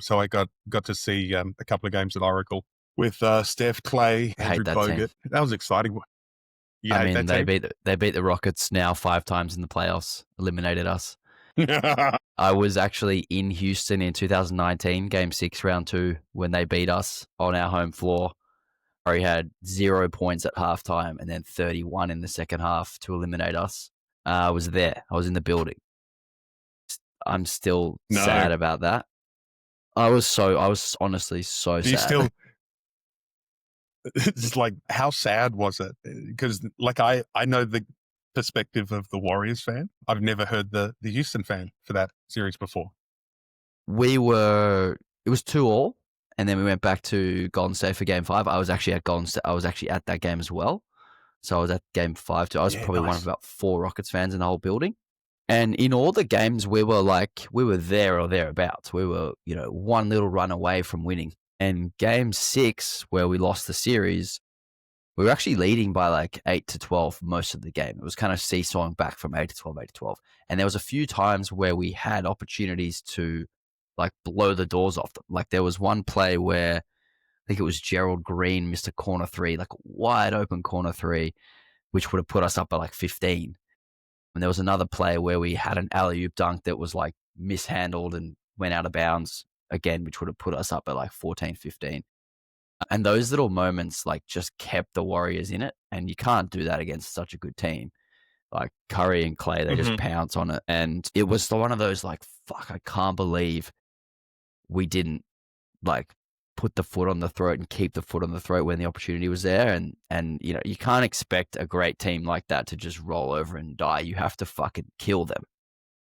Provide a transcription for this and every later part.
So I got to see a couple of games at Oracle with Steph, Clay, I hate Andrew that team. Bogut. That was exciting. You I hate mean, that team? they beat the Rockets now 5 times in the playoffs, eliminated us. I was actually in Houston in 2019, Game 6, Round 2, when they beat us on our home floor. He had 0 points at halftime and then 31 in the second half to eliminate us. I was there. I was in the building. I'm still No. sad about that. I was honestly so Do you sad. still? It's like, how sad was it? Because like I know the perspective of the Warriors fan. I've never heard the Houston fan for that series before. It was 2-2, and then we went back to Golden State for Game 5. I was actually at Golden State. I was actually at that game as well. So I was at Game 5 too. I was probably one of about 4 Rockets fans in the whole building. And in all the games, we were there or thereabouts. We were, one little run away from winning. And Game 6, where we lost the series, we were actually leading by like 8-12 most of the game. It was kind of seesawing back from 8-12, 8-12. And there was a few times where we had opportunities to like blow the doors off them. Like there was one play where I think it was Gerald Green missed a corner 3, like wide open corner 3, which would have put us up by like 15. And there was another play where we had an alley-oop dunk that was like mishandled and went out of bounds again, which would have put us up at like 14, 15. And those little moments like just kept the Warriors in it. And you can't do that against such a good team. Like Curry and Clay, they just pounce on it. And it was one of those like, fuck, I can't believe we didn't like put the foot on the throat and keep the foot on the throat when the opportunity was there. And you can't expect a great team like that to just roll over and die. You have to fucking kill them.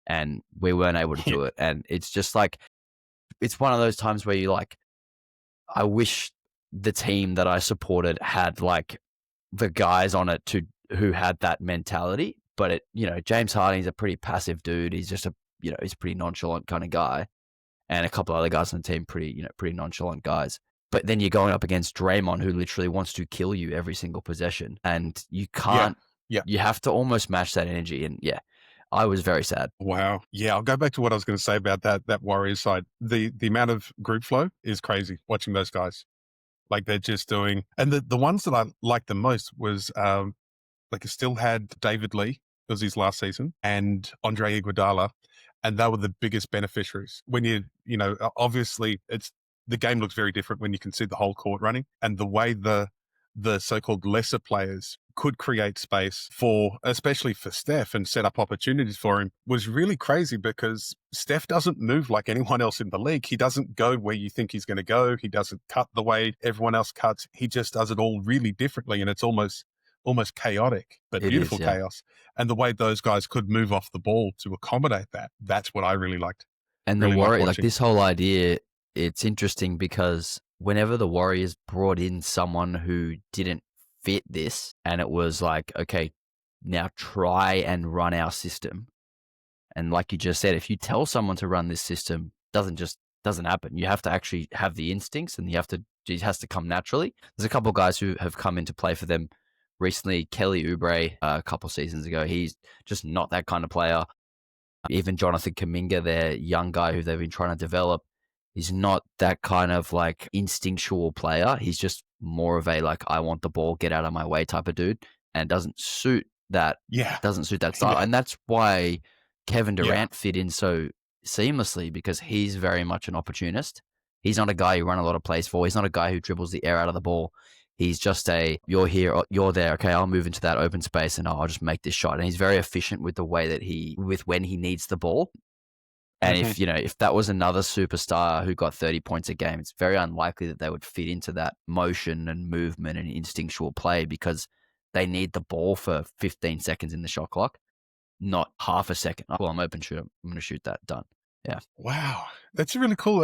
And we weren't able to do it. And it's just like, it's one of those times where you like, I wish the team that I supported had like the guys on it who had that mentality. But James Harden's a pretty passive dude. He's just he's a pretty nonchalant kind of guy. And a couple of other guys on the team, pretty nonchalant guys. But then you're going up against Draymond, who literally wants to kill you every single possession. And you can't, you have to almost match that energy. And I was very sad. Wow. Yeah, I'll go back to what I was going to say about that Warriors side. The amount of group flow is crazy watching those guys. Like they're just doing, and the ones that I liked the most was like it still had David Lee, it was his last season, and Andre Iguodala, and they were the biggest beneficiaries. When obviously the game looks very different when you can see the whole court running, and the way the so-called lesser players could create space especially for Steph and set up opportunities for him was really crazy, because Steph doesn't move like anyone else in the league. He doesn't go where you think he's going to go. He doesn't cut the way everyone else cuts. He just does it all really differently, and it's almost chaotic, but beautiful chaos. And the way those guys could move off the ball to accommodate that's what I really liked. And really the Warriors, like this whole idea, it's interesting because whenever the Warriors brought in someone who didn't fit this, and it was like, okay, now try and run our system. And like you just said, if you tell someone to run this system, doesn't happen. You have to actually have the instincts, and it has to come naturally. There's a couple of guys who have come into play for them recently. Kelly Oubre, a couple seasons ago, he's just not that kind of player. Even Jonathan Kuminga, their young guy who they've been trying to develop, he's not that kind of like instinctual player. He's just more of a like, I want the ball, get out of my way type of dude, and it doesn't suit that. Doesn't suit that style. And that's why Kevin Durant fit in so seamlessly, because he's very much an opportunist. He's not a guy you run a lot of plays for. He's not a guy who dribbles the air out of the ball. He's just you're here, you're there. Okay, I'll move into that open space and I'll just make this shot. And he's very efficient with the way that with when he needs the ball. And if that was another superstar who got 30 points a game, it's very unlikely that they would fit into that motion and movement and instinctual play, because they need the ball for 15 seconds in the shot clock, not half a second. Well, I'm open shoot. I'm going to shoot that. Done. Yeah. Wow. That's really cool.